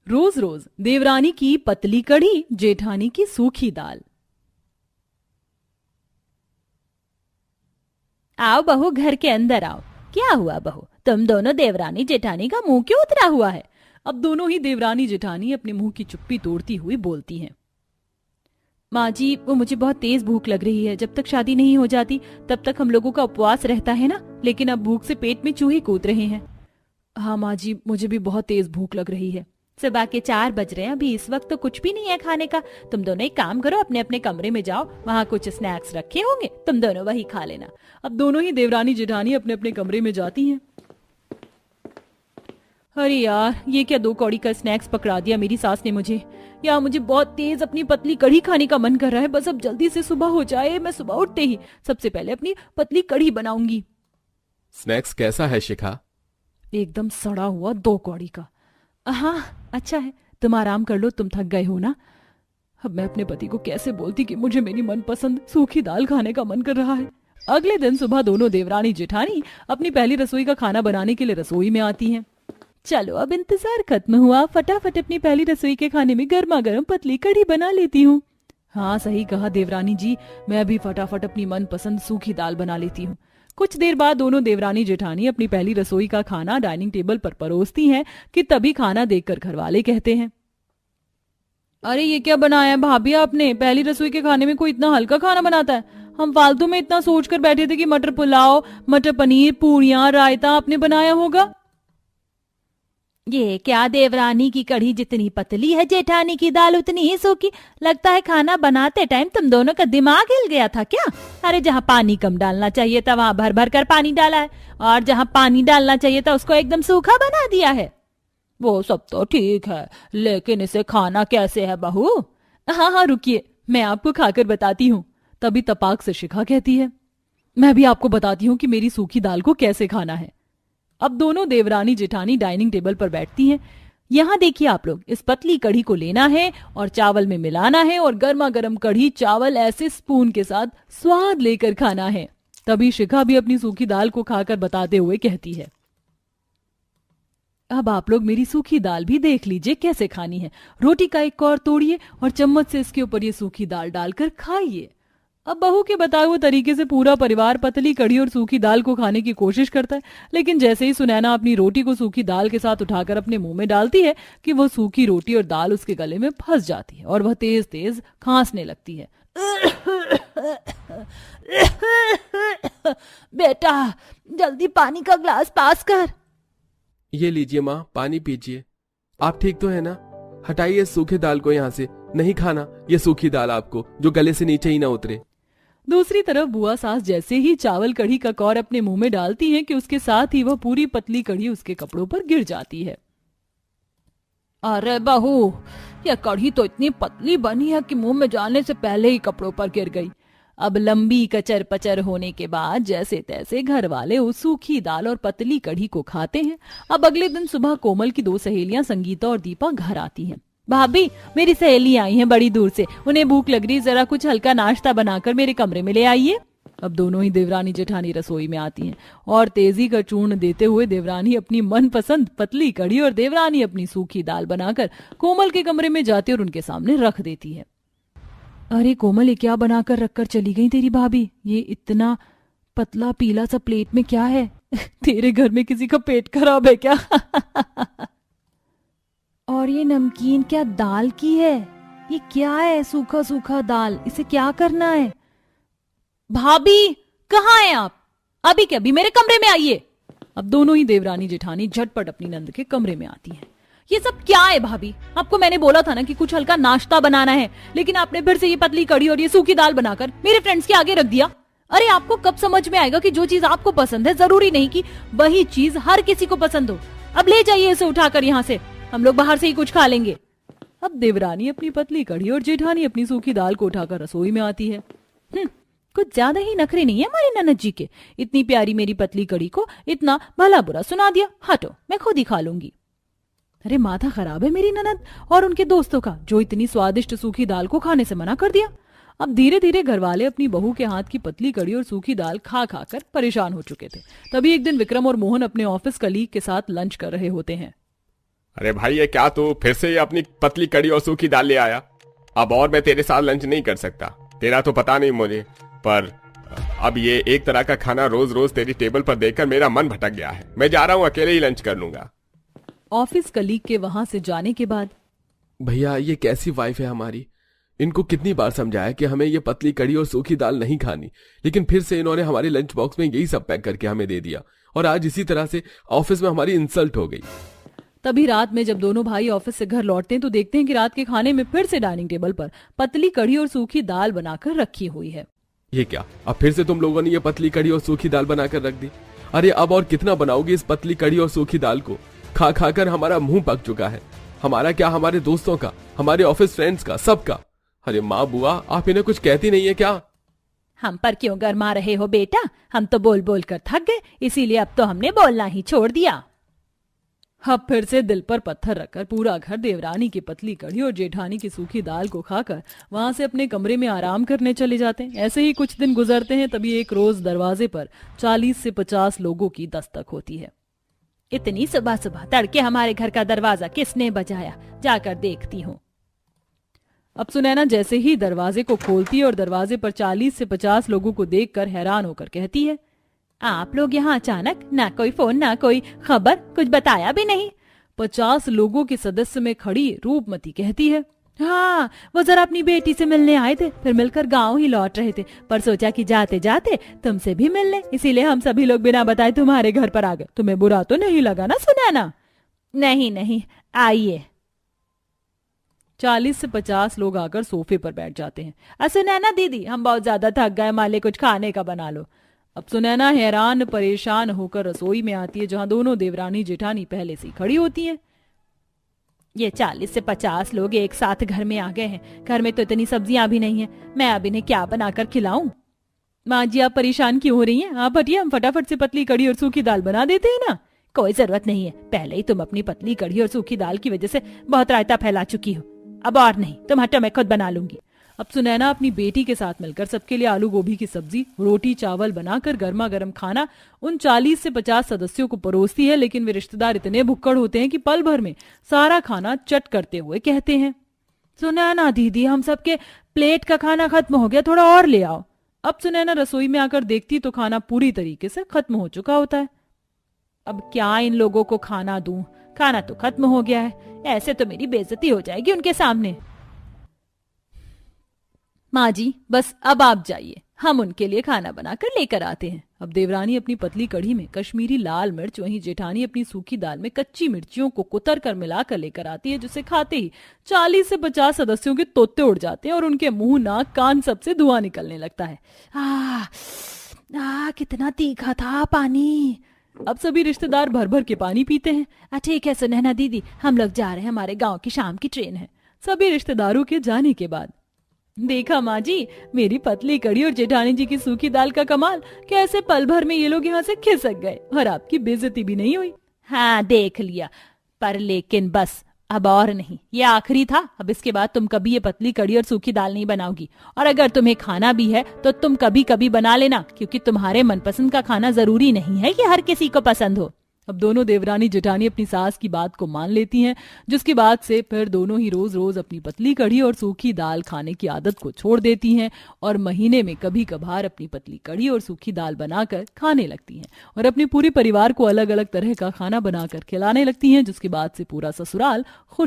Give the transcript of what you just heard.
रोज रोज देवरानी की पतली कढ़ी, जेठानी की सूखी दाल। आओ बहू, घर के अंदर आओ। क्या हुआ बहू, तुम दोनों देवरानी जेठानी का मुंह क्यों उतरा हुआ है? अब दोनों ही देवरानी जेठानी अपने मुंह की चुप्पी तोड़ती हुई बोलती हैं। माँ जी, वो मुझे बहुत तेज भूख लग रही है। जब तक शादी नहीं हो जाती तब तक हम लोगों का उपवास रहता है ना, लेकिन अब भूख से पेट में चूहे कूद रहे हैं। हाँ माँ जी, मुझे भी बहुत तेज भूख लग रही है। सुबह के 4 बज रहे हैं, अभी इस वक्त तो कुछ भी नहीं है खाने का। तुम दोनों एक काम करो, अपने अपने कमरे में जाओ, वहाँ कुछ स्नैक्स रखे होंगे, तुम दोनों वही खा लेना। अब दोनों ही देवरानी जेठानी अपने अपने कमरे में जाती हैं। अरे यार, ये क्या 2 कौड़ी का स्नैक्स पकड़ा दिया मेरी सास ने मुझे। यार मुझे बहुत तेज अपनी पतली कढ़ी खाने का मन कर रहा है। बस अब जल्दी से सुबह हो जाए। मैं सुबह उठते ही सबसे पहले अपनी पतली कढ़ी बनाऊंगी। स्नैक्स कैसा है शिखा? एकदम सड़ा हुआ 2 कौड़ी का। हाँ अच्छा है, तुम आराम कर लो, तुम थक गए हो ना। अब मैं अपने पति को कैसे बोलती कि मुझे मेरी मनपसंद सूखी दाल खाने का मन कर रहा है। अगले दिन सुबह दोनों देवरानी जेठानी अपनी पहली रसोई का खाना बनाने के लिए रसोई में आती हैं। चलो अब इंतजार खत्म हुआ, फटाफट अपनी पहली रसोई के खाने में गर्मा गर्म पतली कढ़ी बना लेती हूँ। हाँ सही कहा देवरानी जी, मैं भी फटाफट अपनी मनपसंद सूखी दाल बना लेती हूँ। कुछ देर बाद दोनों देवरानी जेठानी अपनी पहली रसोई का खाना डाइनिंग टेबल पर परोसती हैं कि तभी खाना देखकर घरवाले कहते हैं, अरे ये क्या बनाया है भाभी आपने? पहली रसोई के खाने में कोई इतना हल्का खाना बनाता है? हम फालतू में इतना सोचकर बैठे थे कि मटर पुलाव, मटर पनीर, पूरियां, रायता आपने बनाया होगा। ये क्या देवरानी की कढ़ी जितनी पतली है, जेठानी की दाल उतनी ही सूखी। लगता है खाना बनाते टाइम तुम दोनों का दिमाग हिल गया था क्या? अरे जहाँ पानी कम डालना चाहिए था वहाँ भर भर कर पानी डाला है, और जहाँ पानी डालना चाहिए था उसको एकदम सूखा बना दिया है। वो सब तो ठीक है, लेकिन इसे खाना कैसे है बहू? हाँ हाँ रुकिए, मैं आपको खाकर बताती हूँ। तभी तपाक से शिखा कहती है, मैं भी आपको बताती हूँ कि मेरी सूखी दाल को कैसे खाना है। अब दोनों देवरानी जेठानी डाइनिंग टेबल पर बैठती हैं। यहाँ देखिए आप लोग, इस पतली कढ़ी को लेना है और चावल में मिलाना है, और गर्मा गर्म कढ़ी चावल ऐसे स्पून के साथ स्वाद लेकर खाना है। तभी शिखा भी अपनी सूखी दाल को खाकर बताते हुए कहती है, अब आप लोग मेरी सूखी दाल भी देख लीजिए कैसे खानी है। रोटी का एक कौर तोड़िए और चम्मच से इसके ऊपर ये सूखी दाल डालकर खाइए। अब बहू के बताए हुए तरीके से पूरा परिवार पतली कढ़ी और सूखी दाल को खाने की कोशिश करता है, लेकिन जैसे ही सुनैना अपनी रोटी को सूखी दाल के साथ उठाकर अपने मुंह में डालती है कि वो सूखी रोटी और दाल उसके गले में फंस जाती है और वह तेज तेज खांसने लगती है। बेटा जल्दी पानी का ग्लास पास कर। ये लीजिए माँ, पानी पीजिए। आप ठीक तो है ना? हटाइए सूखे दाल को यहाँ से, नहीं खाना ये सूखी दाल आपको, जो गले से नीचे ही ना उतरे। दूसरी तरफ बुआ सास जैसे ही चावल कढ़ी का कौर अपने मुंह में डालती है कि उसके साथ ही वह पूरी पतली कढ़ी उसके कपड़ों पर गिर जाती है। अरे बहू, यह कढ़ी तो इतनी पतली बनी है कि मुंह में जाने से पहले ही कपड़ों पर गिर गई। अब लंबी कचर पचर होने के बाद जैसे तैसे घर वाले उस सूखी दाल और पतली कढ़ी को खाते हैं। अब अगले दिन सुबह कोमल की 2 सहेलियां संगीता और दीपा घर आती हैं। भाभी, मेरी सहेली आई हैं बड़ी दूर से, उन्हें भूख लग रही, जरा कुछ हल्का नाश्ता बनाकर मेरे कमरे में ले आइए। अब दोनों ही देवरानी जेठानी रसोई में आती हैं और तेजी का चूर्ण देते हुए देवरानी अपनी मनपसंद पतली कढ़ी और देवरानी अपनी सूखी दाल बनाकर कोमल के कमरे में जाती और उनके सामने रख देती है। अरे कोमल, ये क्या बनाकर रखकर चली गई तेरी भाभी? ये इतना पतला पीला सा प्लेट में क्या है? तेरे घर में किसी का पेट खराब है क्या? और ये नमकीन क्या दाल की है? ये क्या है? सूखा सूखा दाल, इसे क्या करना है? भाभी कहाँ हैं आप? अभी के अभी मेरे कमरे में आइए। अब दोनों ही देवरानी जेठानी झटपट अपनी नंद के कमरे में आती हैं। ये सब क्या है भाभी? आपको मैंने बोला था ना कि कुछ हल्का नाश्ता बनाना है, लेकिन आपने फिर से ये पतली कढ़ी और ये सूखी दाल बनाकर मेरे फ्रेंड्स के आगे रख दिया। अरे आपको कब समझ में आएगा कि जो चीज आपको पसंद है जरूरी नहीं कि वही चीज हर किसी को पसंद हो। अब ले जाइए इसे उठाकर यहाँ से, हम लोग बाहर से ही कुछ खा लेंगे। अब देवरानी अपनी पतली कढ़ी और जेठानी अपनी सूखी दाल को उठाकर रसोई में आती है। कुछ ज्यादा ही नखरे नहीं है हमारी ननद जी के। इतनी प्यारी मेरी पतली कढ़ी को इतना भला बुरा सुना दिया। हटो, मैं खुद ही खा लूंगी। अरे माथा खराब है मेरी ननद और उनके दोस्तों का, जो इतनी स्वादिष्ट सूखी दाल को खाने से मना कर दिया। अब धीरे धीरे घरवाले अपनी बहू के हाथ की पतली कढ़ी और सूखी दाल खा खा कर परेशान हो चुके थे। तभी एक दिन विक्रम और मोहन अपने ऑफिस कलीग के साथ लंच कर रहे होते हैं। अरे भाई ये क्या, तू फिर से ये अपनी पतली कड़ी और सूखी दाल ले आया? अब और मैं तेरे साथ लंच नहीं कर सकता। तेरा तो पता नहीं मुझे, पर अब ये एक तरह का खाना रोज रोज तेरी टेबल पर देखकर मेरा मन भटक गया है। मैं जा रहा हूँ, अकेले ही लंच कर लूंगा। ऑफिस कलीग के वहां से जाने के बाद भैया ये कैसी वाइफ है हमारी। इनको कितनी बार समझाया कि हमें ये पतली कड़ी और सूखी दाल नहीं खानी, लेकिन फिर से इन्होंने हमारे लंच बॉक्स में यही सब पैक करके हमें दे दिया और आज इसी तरह से ऑफिस में हमारी इंसल्ट हो गई। तभी रात में जब दोनों भाई ऑफिस से घर लौटते हैं तो देखते हैं कि रात के खाने में फिर से डाइनिंग टेबल पर पतली कड़ी और सूखी दाल बनाकर रखी हुई है। ये क्या, अब फिर से तुम लोगों ने ये पतली कड़ी और सूखी दाल बनाकर रख दी? अरे अब और कितना बनाओगे इस पतली कड़ी और सूखी दाल को? खा खा कर हमारा मुंह पक चुका है। हमारा क्या, हमारे दोस्तों का, हमारे ऑफिस फ्रेंड्स का, सबका। अरे माँ बुआ, आप इन्हें कुछ कहती नहीं है क्या? हम पर क्यों गरमा रहे हो बेटा? हम तो बोल बोल कर थक गए, इसीलिए अब तो हमने बोलना ही छोड़ दिया। अब फिर से दिल पर पत्थर रखकर पूरा घर देवरानी की पतली कड़ी और जेठानी की सूखी दाल को खाकर वहां से अपने कमरे में आराम करने चले जाते हैं। ऐसे ही कुछ दिन गुजरते हैं, तभी एक रोज दरवाजे पर 40 से 50 लोगों की दस्तक होती है। इतनी सुबह सुबह तड़के हमारे घर का दरवाजा किसने बजाया? जाकर देखती हूँ। अब सुनैना जैसे ही दरवाजे को खोलती है और दरवाजे पर 40 से 50 लोगों को देखकर हैरान होकर कहती है, आप लोग यहाँ अचानक? ना कोई फोन, ना कोई खबर, कुछ बताया भी नहीं। 50 लोगों के सदस्य में खड़ी रूपमती कहती है, हाँ, वो जरा अपनी बेटी से मिलने आए थे, फिर मिलकर गांव ही लौट रहे थे, पर सोचा कि जाते जाते तुमसे भी मिल लें, इसीलिए हम सभी लोग बिना बताए तुम्हारे घर पर आ गए। तुम्हें बुरा तो नहीं लगा ना सुनैना? नहीं नहीं, आइए। 40 से 50 लोग आकर सोफे पर बैठ जाते हैं। सुनैना दीदी, हम बहुत ज्यादा थक गए, माले कुछ खाने का बना लो। अब सुनैना हैरान परेशान होकर रसोई में आती है, जहां दोनों देवरानी जेठानी पहले से खड़ी होती हैं। ये 40 से 50 लोग एक साथ घर में आ गए हैं। घर में तो इतनी सब्जियां भी नहीं है, मैं अब इन्हें क्या बनाकर खिलाऊं? माँ जी आप परेशान क्यों हो रही हैं? आप हटिए, हम फटाफट से पतली कड़ी और सूखी दाल बना देते हैं ना। कोई जरूरत नहीं है, पहले ही तुम अपनी पतली कड़ी और सूखी दाल की वजह से बहुत रायता फैला चुकी हो। अब और नहीं, तुम हटो, मैं खुद बना लूंगी। अब सुनैना अपनी बेटी के साथ मिलकर सबके लिए आलू गोभी की सब्जी, रोटी, चावल बनाकर गर्मा गर्म खाना उन 40 से 50 सदस्यों को परोसती है। लेकिन वे रिश्तेदार इतने भुक्कड़ होते हैं कि पल भर में सारा खाना चट करते हुए कहते हैं, सुनैना दीदी, हम सबके प्लेट का खाना खत्म हो गया, थोड़ा और ले आओ। अब सुनैना रसोई में आकर देखती तो खाना पूरी तरीके से खत्म हो चुका होता है। अब क्या इन लोगों को खाना दूं? खाना तो खत्म हो गया है, ऐसे तो मेरी बेइज्जती हो जाएगी उनके सामने। माँ जी बस अब आप जाइए, हम उनके लिए खाना बनाकर लेकर आते हैं। अब देवरानी अपनी पतली कढ़ी में कश्मीरी लाल मिर्च, वहीं जेठानी अपनी सूखी दाल में कच्ची मिर्चियों को कुतर कर मिलाकर लेकर आती है, जिसे खाते ही 40 से 50 सदस्यों के तोते उड़ जाते हैं और उनके मुंह, नाक, कान सबसे धुआं निकलने लगता है। कितना तीखा था पानी। अब सभी रिश्तेदार भर भर के पानी पीते हैं। ठीक है सुनैना दीदी, हम लोग जा रहे हैं, हमारे गाँव की शाम की ट्रेन है। सभी रिश्तेदारों के जाने के बाद देखा माँ जी, मेरी पतली कड़ी और जेठानी जी की सूखी दाल का कमाल, कैसे पल भर में ये लोग यहाँ से खिसक गए और आपकी बेइज्जती भी नहीं हुई। हाँ देख लिया, पर लेकिन बस अब और नहीं, ये आखिरी था। अब इसके बाद तुम कभी ये पतली कड़ी और सूखी दाल नहीं बनाओगी, और अगर तुम्हें खाना भी है तो तुम कभी कभी बना लेना, क्योंकि तुम्हारे मनपसंद का खाना जरूरी नहीं है कि हर किसी को पसंद हो। अब दोनों देवरानी जेठानी अपनी सास की बात को मान लेती हैं, जिसके बाद से फिर दोनों ही रोज रोज अपनी पतली कढ़ी और सूखी दाल खाने की आदत को छोड़ देती हैं और महीने में कभी कभार अपनी पतली कढ़ी और सूखी दाल बनाकर खाने लगती हैं और अपने पूरे परिवार को अलग अलग तरह का खाना बनाकर खिलाने लगती हैं, जिसके बाद से पूरा ससुराल खुश